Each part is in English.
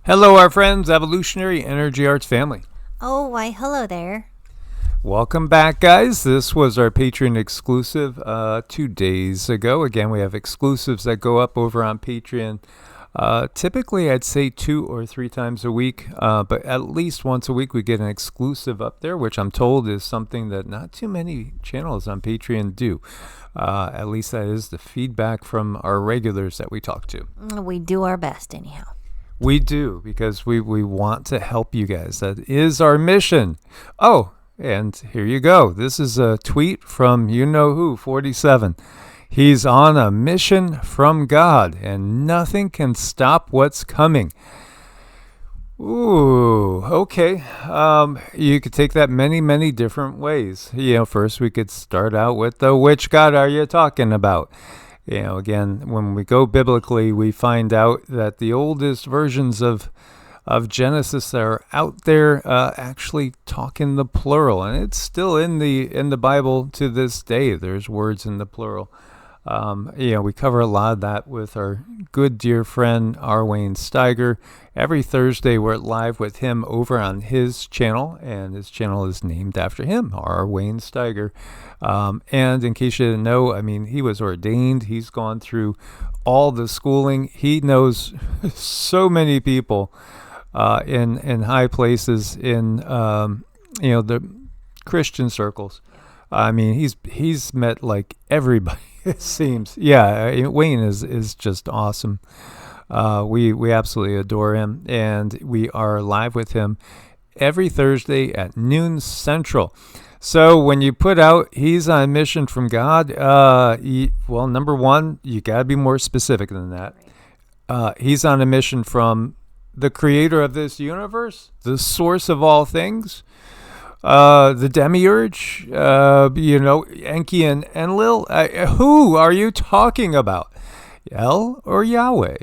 Hello, our friends, Evolutionary Energy Arts family. Oh, why, hello there. Welcome back, guys. This was our Patreon exclusive 2 days ago. Again, we have exclusives that go up over on Patreon. Typically, I'd say 2 or 3 times a week, but at least once a week we get an exclusive up there, which I'm told is something that not too many channels on Patreon do. At least that is the feedback from our regulars that we talk to. We do our best, anyhow. We do, because we want to help you guys. That is our mission. Oh, and here you go. This is a tweet from you-know-who, 47. He's on a mission from God, and nothing can stop what's coming. Ooh, okay. You could take that many, many different ways. First we could start out with which God are you talking about? Again, when we go biblically, we find out that the oldest versions of Genesis that are out there actually talk in the plural, and it's still in the Bible to this day. There's words in the plural. We cover a lot of that with our good dear friend R. Wayne Steiger. Every Thursday we're live with him over on his channel, and his channel is named after him, R. Wayne Steiger. And in case you didn't know, he was ordained. He's gone through all the schooling. He knows so many people in high places in the Christian circles. He's met like everybody. It seems. Yeah, Wayne is just awesome. We absolutely adore him, and we are live with him every Thursday at noon Central. So when you put out, he's on a mission from God, number one, you got to be more specific than that. He's on a mission from the creator of this universe, the source of all things. The demiurge, Enki and Enlil. Who are you talking about? El or Yahweh?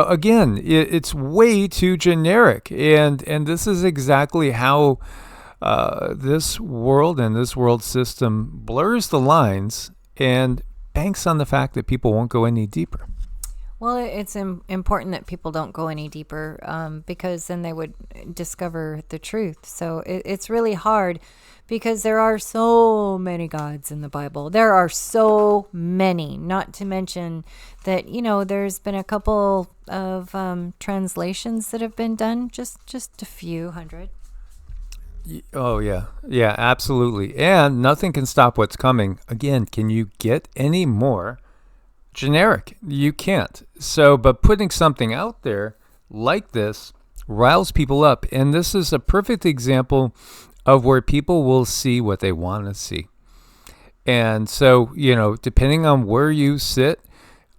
Again, it's way too generic. And this is exactly how this world and this world system blurs the lines and banks on the fact that people won't go any deeper. Well, it's important that people don't go any deeper because then they would discover the truth. So it's really hard because there are so many gods in the Bible. There are so many, not to mention that, there's been a couple of translations that have been done, just a few hundred. Oh, yeah. Yeah, absolutely. And nothing can stop what's coming. Again, can you get any more generic? You can't. So, but putting something out there like this riles people up. And this is a perfect example of where people will see what they want to see. And so, depending on where you sit,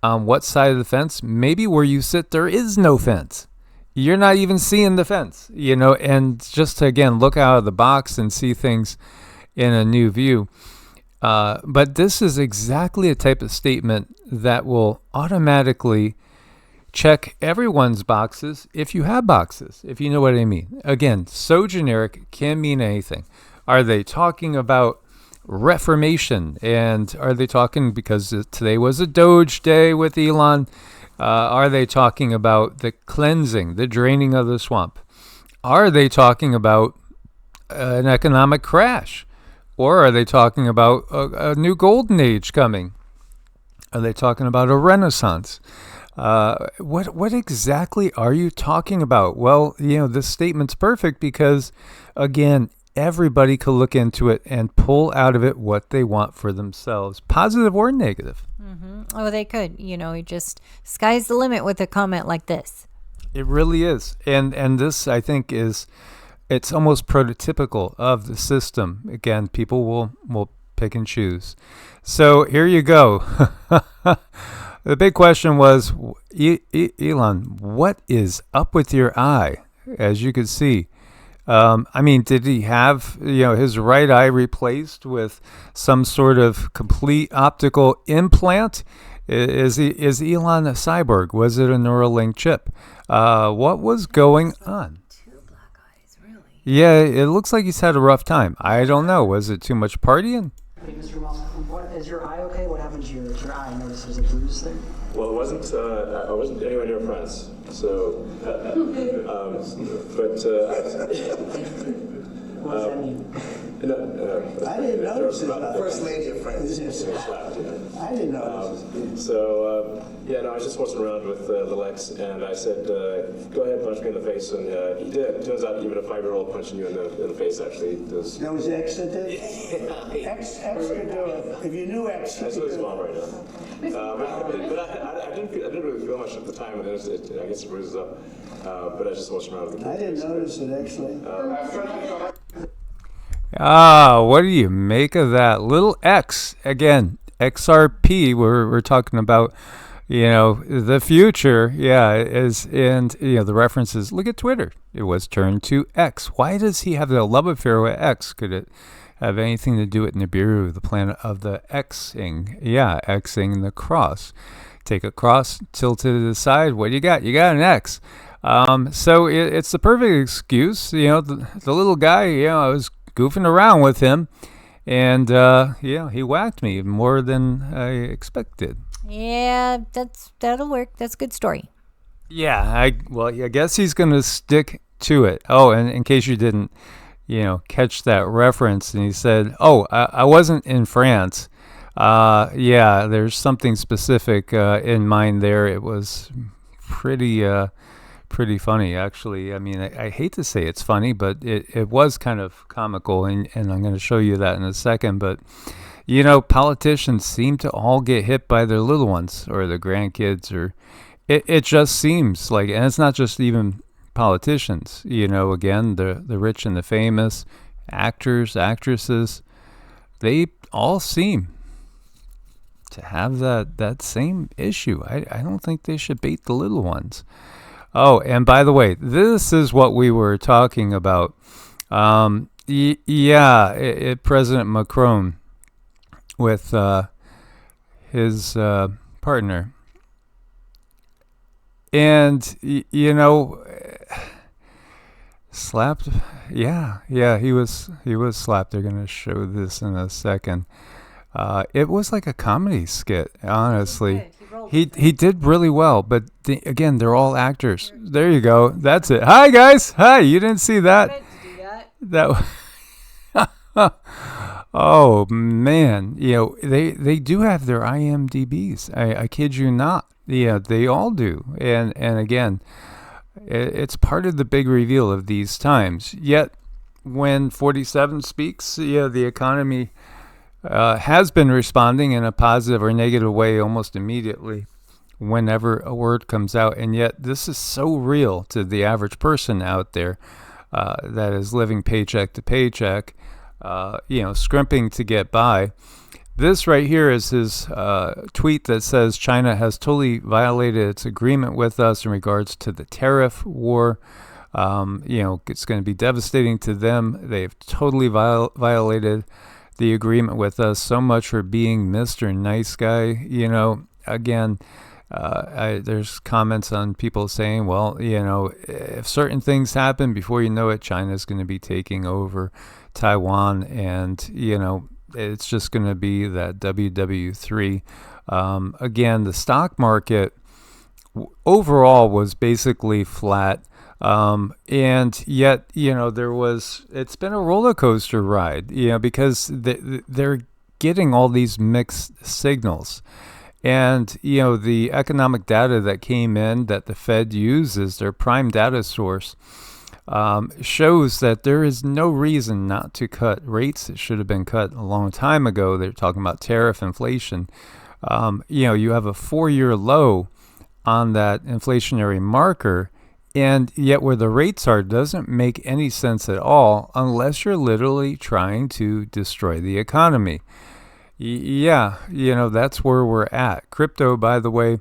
on what side of the fence, maybe where you sit, there is no fence. You're not even seeing the fence, and just to, again, look out of the box and see things in a new view. But this is exactly a type of statement that will automatically check everyone's boxes if you have boxes, if you know what I mean. Again, so generic, can mean anything. Are they talking about Reformation? And are they talking because today was a Doge day with Elon? Are they talking about the cleansing, the draining of the swamp? Are they talking about an economic crash? Or are they talking about a new golden age coming? Are they talking about a renaissance? What exactly are you talking about? Well, this statement's perfect because, again, everybody could look into it and pull out of it what they want for themselves, positive or negative. Mm-hmm. Oh, they could. Just sky's the limit with a comment like this. It really is. And this, I think, it's almost prototypical of the system. Again, people will pick and choose. So here you go. The big question was, Elon, what is up with your eye? As you could see, did he have his right eye replaced with some sort of complete optical implant? Is Elon a cyborg? Was it a Neuralink chip? What was going on? Yeah, it looks like he's had a rough time. I don't know. Was it too much partying? Hey, Mr. Wellman, is your eye okay? What happened to your eye? I noticed there's a bruise there. Well, it wasn't. I wasn't anywhere near France. So, But What does that mean? I didn't notice it. First lady of France. I didn't notice. So, I was just messing around with little X, and I said, go ahead, punch me in the face, and he did. Turns out even a 5-year-old punching you in the face actually does. That was X that did? X could do it. If you knew X, you That's could what it's do called it. right now. But I didn't really feel much at the time, and I guess it bruises up. But I just messing around with the I didn't notice it, actually. What do you make of that? Little X, again, XRP, we're talking about, the future, and, the references, look at Twitter. It was turned to X. Why does he have a love affair with X? Could it have anything to do with Nibiru, the planet of the Xing? Yeah, Xing the cross. Take a cross, tilt it to the side. What do you got? You got an X. So it's the perfect excuse. The little guy, I was goofing around with him, and he whacked me more than I expected. Yeah, that'll work. That's a good story. Yeah, I guess he's gonna stick to it. Oh, and in case you didn't, catch that reference, and he said, "Oh, I wasn't in France." There's something specific in mind there. It was pretty funny, actually. I mean, I hate to say it's funny, but it was kind of comical, and I'm going to show you that in a second. But, politicians seem to all get hit by their little ones or their grandkids, or it just seems like, and it's not just even politicians, again, the rich and the famous, actors, actresses, they all seem to have that same issue. I don't think they should bait the little ones. Oh, and by the way, this is what we were talking about. President Macron with his partner. And, slapped. Yeah, he was slapped. They're going to show this in a second. It was like a comedy skit, honestly. He did really well, but again, they're all actors. There you go. That's it. Hi, guys. Hi. You didn't see that? Oh, man. They do have their IMDb's. I kid you not. Yeah, they all do. And again, it's part of the big reveal of these times. Yet, when 47 speaks, the economy has been responding in a positive or negative way almost immediately whenever a word comes out. And yet this is so real to the average person out there that is living paycheck to paycheck, scrimping to get by. This right here is his tweet that says China has totally violated its agreement with us in regards to the tariff war. It's going to be devastating to them. They've totally violated the agreement with us. So much for being Mr. Nice Guy. Again, there's comments on people saying, well, if certain things happen, before you know it, China's going to be taking over Taiwan, and it's just going to be that WW3. Again, the stock market overall was basically flat. And yet, it's been a roller coaster ride, because they're getting all these mixed signals. And, the economic data that came in that the Fed uses, their prime data source, shows that there is no reason not to cut rates. It should have been cut a long time ago. They're talking about tariff inflation. You have a 4-year low on that inflationary marker. And yet where the rates are doesn't make any sense at all unless you're literally trying to destroy the economy. That's where we're at. Crypto, by the way,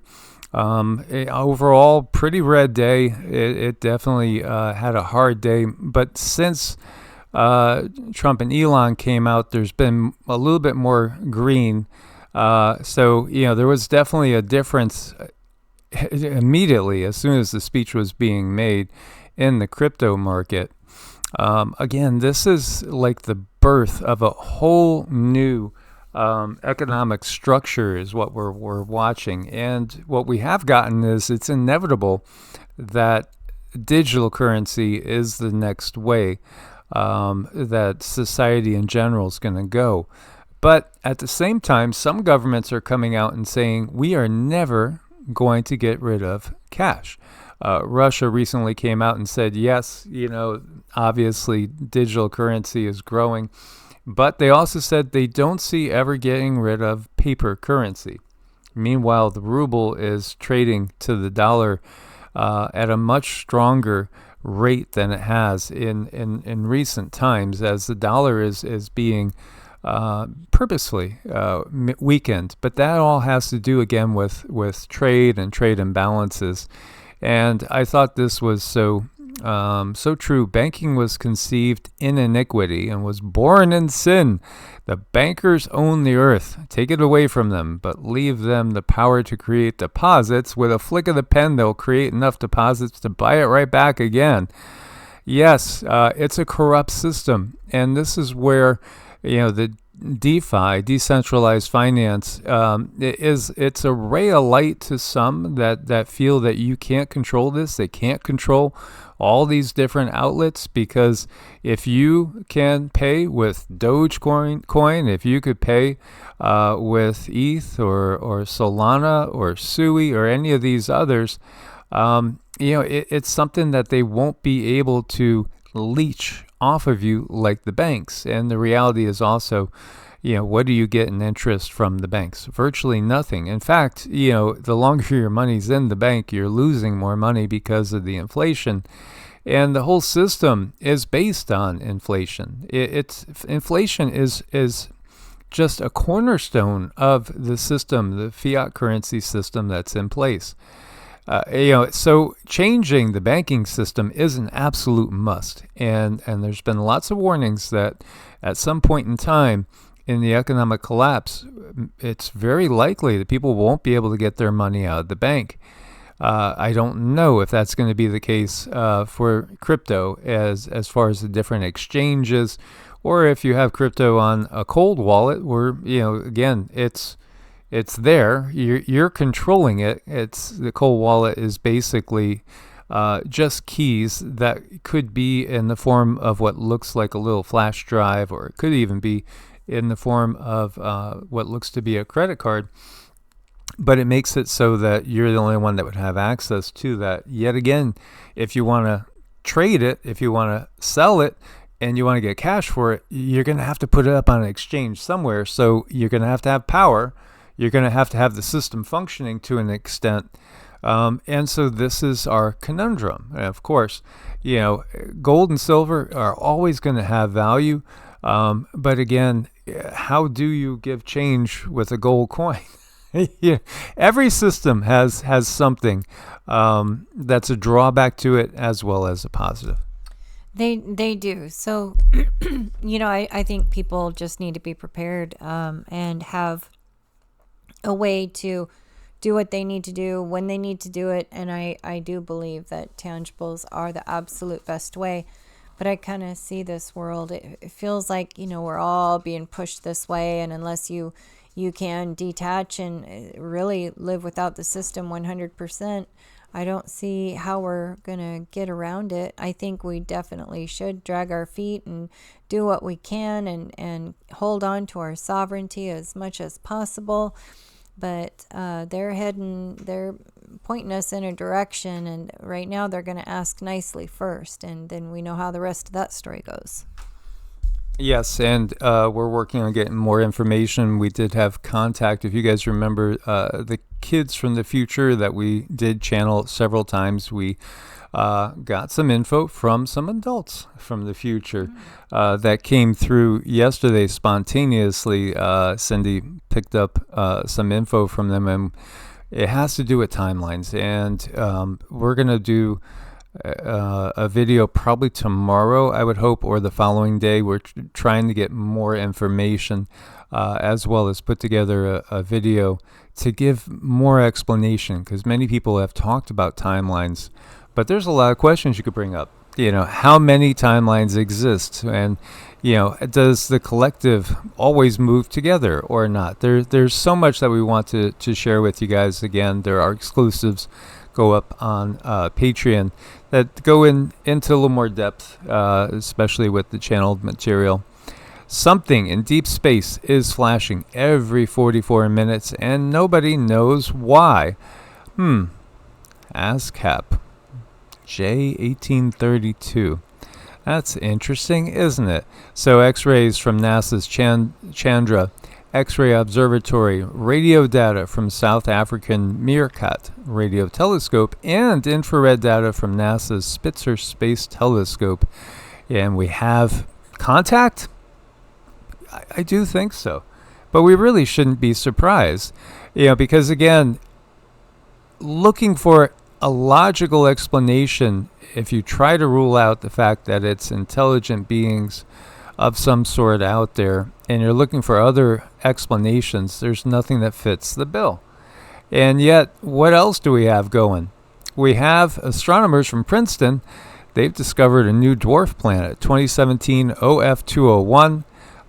overall, pretty red day. It definitely had a hard day. But since Trump and Elon came out, there's been a little bit more green. So there was definitely a difference immediately as soon as the speech was being made in the crypto market. Again, this is like the birth of a whole new economic structure is what we're watching. And what we have gotten is it's inevitable that digital currency is the next way that society in general is going to go. But at the same time, some governments are coming out and saying we are never going to get rid of cash. Russia recently came out and said, yes, obviously digital currency is growing, but they also said they don't see ever getting rid of paper currency. Meanwhile, the ruble is trading to the dollar at a much stronger rate than it has in recent times, as the dollar is being purposely weakened. But that all has to do again with trade and trade imbalances. And I thought this was so true. Banking was conceived in iniquity and was born in sin. The bankers own the earth. Take it away from them, but leave them the power to create deposits. With a flick of the pen, they'll create enough deposits to buy it right back again. Yes, it's a corrupt system. And this is where, the DeFi, decentralized finance, it's a ray of light to some that feel that you can't control this. They can't control all these different outlets, because if you can pay with Dogecoin, if you could pay with ETH or Solana or Sui or any of these others, it's something that they won't be able to leech off of you like the banks. And the reality is also, what do you get in interest from the banks? Virtually nothing. In fact, the longer your money's in the bank, you're losing more money because of the inflation. And the whole system is based on inflation. Inflation is just a cornerstone of the system, the fiat currency system that's in place. So changing the banking system is an absolute must. And there's been lots of warnings that at some point in time in the economic collapse, it's very likely that people won't be able to get their money out of the bank. I don't know if that's going to be the case for crypto as far as the different exchanges, or if you have crypto on a cold wallet where, again, it's there. You're controlling it. The cold wallet is basically just keys that could be in the form of what looks like a little flash drive, or it could even be in the form of what looks to be a credit card. But it makes it so that you're the only one that would have access to that. Yet again, if you want to trade it, if you want to sell it, and you want to get cash for it, you're going to have to put it up on an exchange somewhere. So you're going to have power. You're going to have the system functioning to an extent. And so this is our conundrum. And of course, gold and silver are always going to have value. But again, how do you give change with a gold coin? Yeah, every system has something that's a drawback to it as well as a positive. They do. So, I think people just need to be prepared and have a way to do what they need to do when they need to do it. And I do believe that tangibles are the absolute best way. But I kind of see this world, it feels like, we're all being pushed this way. And unless you can detach and really live without the system 100%, I don't see how we're going to get around it. I think we definitely should drag our feet and do what we can and hold on to our sovereignty as much as possible. But they're pointing us in a direction, and right now they're going to ask nicely first, and then we know how the rest of that story goes. Yes, and we're working on getting more information. We did have contact, if you guys remember, the kids from the future that we did channel several times. We got some info from some adults from the future that came through yesterday spontaneously. Cindy picked up some info from them, and it has to do with timelines. And we're going to do a video probably tomorrow, I would hope, or the following day. We're trying to get more information as well as put together a video to give more explanation, because many people have talked about timelines, but there's a lot of questions you could bring up. How many timelines exist, and does the collective always move together or not? There's so much that we want to share with you guys. Again, there are exclusives go up on Patreon that go into a little more depth, especially with the channeled material. Something in deep space is flashing every 44 minutes, and nobody knows why. ASCAP J1832. That's interesting, isn't it? So X-rays from NASA's Chandra X-ray Observatory, radio data from South African Meerkat Radio Telescope, and infrared data from NASA's Spitzer Space Telescope. And we have contact? I do think so. But we really shouldn't be surprised, because again, looking for a logical explanation, if you try to rule out the fact that it's intelligent beings of some sort out there, and you're looking for other explanations, there's nothing that fits the bill. And yet, what else do we have going? We have astronomers from Princeton. They've discovered a new dwarf planet, 2017 OF201,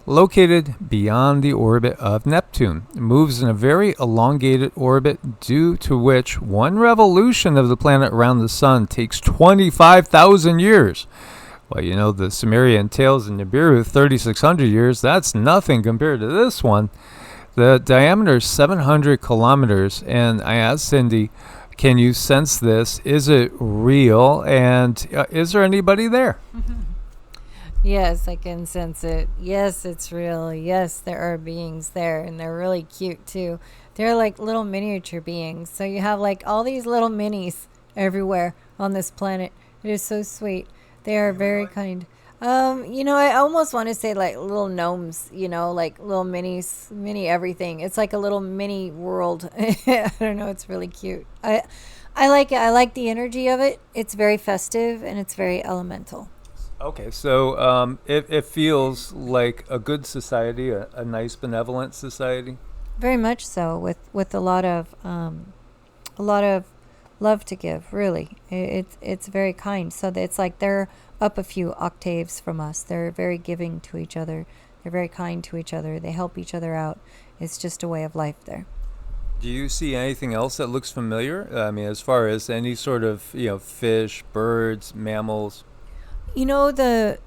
located beyond the orbit of Neptune. It moves in a very elongated orbit, due to which one revolution of the planet around the sun takes 25,000 years. Well, the Sumerian tales in Nibiru, 3,600 years, that's nothing compared to this one. The diameter is 700 kilometers, and I asked Cindy, can you sense this? Is it real? And is there anybody there? Yes, I can sense it. Yes, it's real. Yes, there are beings there, and they're really cute too. They're like little miniature beings. So you have like all these little minis everywhere on this planet. It is so sweet. They are very kind. I almost want to say like little gnomes, like little minis, mini everything. It's like a little mini world. I don't know. It's really cute. I like it. I like the energy of it. It's very festive and it's very elemental. Okay, so it feels like a good society, a nice benevolent society. Very much so, with a lot of love to give. Really, it's very kind. So it's like they're up a few octaves from us. They're very giving to each other. They're very kind to each other. They help each other out. It's just a way of life there. Do you see anything else that looks familiar? I mean, as far as any sort of fish, birds, mammals. The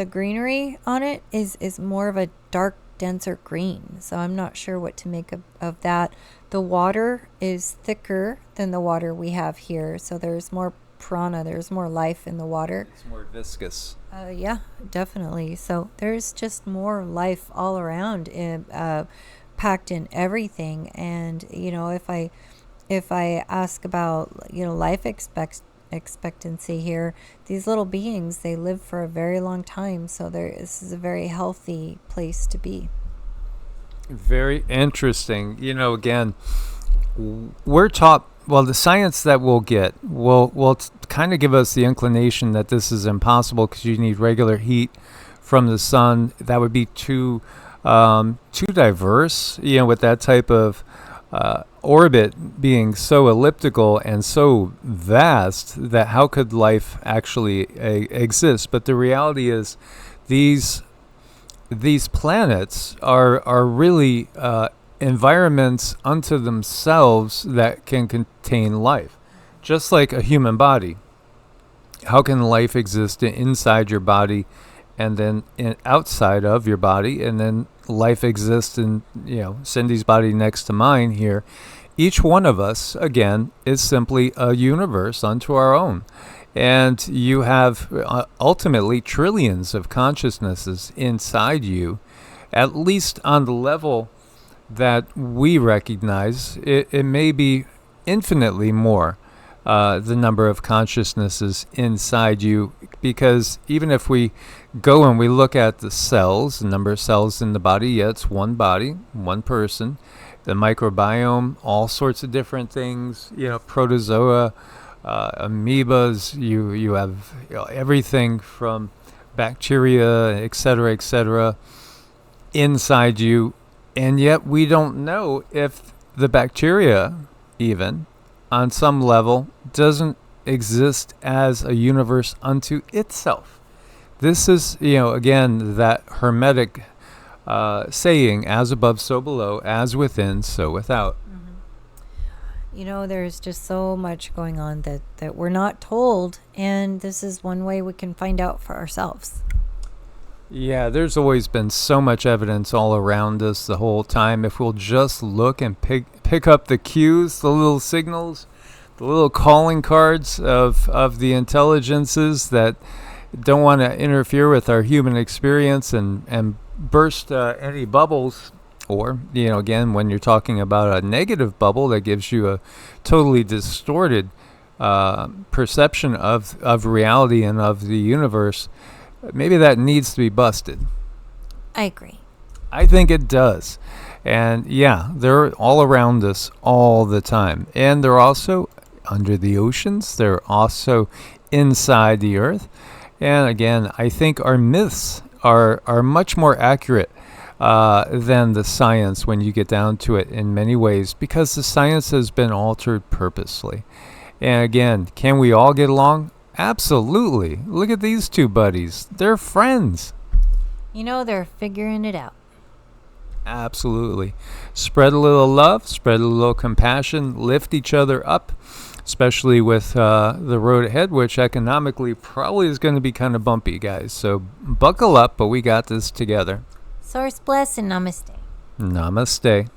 greenery on it is more of a dark, denser green. So I'm not sure what to make of that. The water is thicker than the water we have here. So there's more prana, there's more life in the water. It's more viscous. Yeah, definitely. So there's just more life all around, packed in everything. And, if I ask about, life expectancy here, these little beings, they live for a very long time, so this is a very healthy place to be. Very interesting. Again, we're taught, the science that we'll get will kind of give us the inclination that this is impossible because you need regular heat from the sun. That would be too diverse, with that type of orbit being so elliptical and so vast, that how could life actually exist? But the reality is these planets are really environments unto themselves that can contain life, just like a human body. How can life exist inside your body and then outside of your body, and then life exists in Cindy's body next to mine here? Each one of us, again, is simply a universe unto our own. And you have ultimately trillions of consciousnesses inside you, at least on the level that we recognize. It may be infinitely more, the number of consciousnesses inside you, because even if we go and we look at the cells, the number of cells in the body, it's one body, one person. The microbiome, all sorts of different things, protozoa, amoebas, you have everything from bacteria, et cetera, inside you. And yet we don't know if the bacteria, even on some level, doesn't exist as a universe unto itself. This is, again, that hermetic saying, as above, so below, as within, so without. You know, there's just so much going on that we're not told, and this is one way we can find out for ourselves. Yeah, there's always been so much evidence all around us the whole time. If we'll just look and pick up the cues, the little signals, the little calling cards of the intelligences that don't want to interfere with our human experience and burst any bubbles. Or, again, when you're talking about a negative bubble that gives you a totally distorted perception of reality and of the universe, maybe that needs to be busted. I agree. I think it does. And yeah, they're all around us all the time. And they're also under the oceans. They're also inside the earth. And again, I think our myths are much more accurate than the science when you get down to it in many ways, because the science has been altered purposely. And again, can we all get along? Absolutely. Look at these two buddies. They're friends. You know, they're figuring it out. Absolutely. Spread a little love, spread a little compassion, lift each other up, especially with the road ahead, which economically probably is going to be kind of bumpy, guys. So buckle up, but we got this together. Source bless and namaste. Namaste.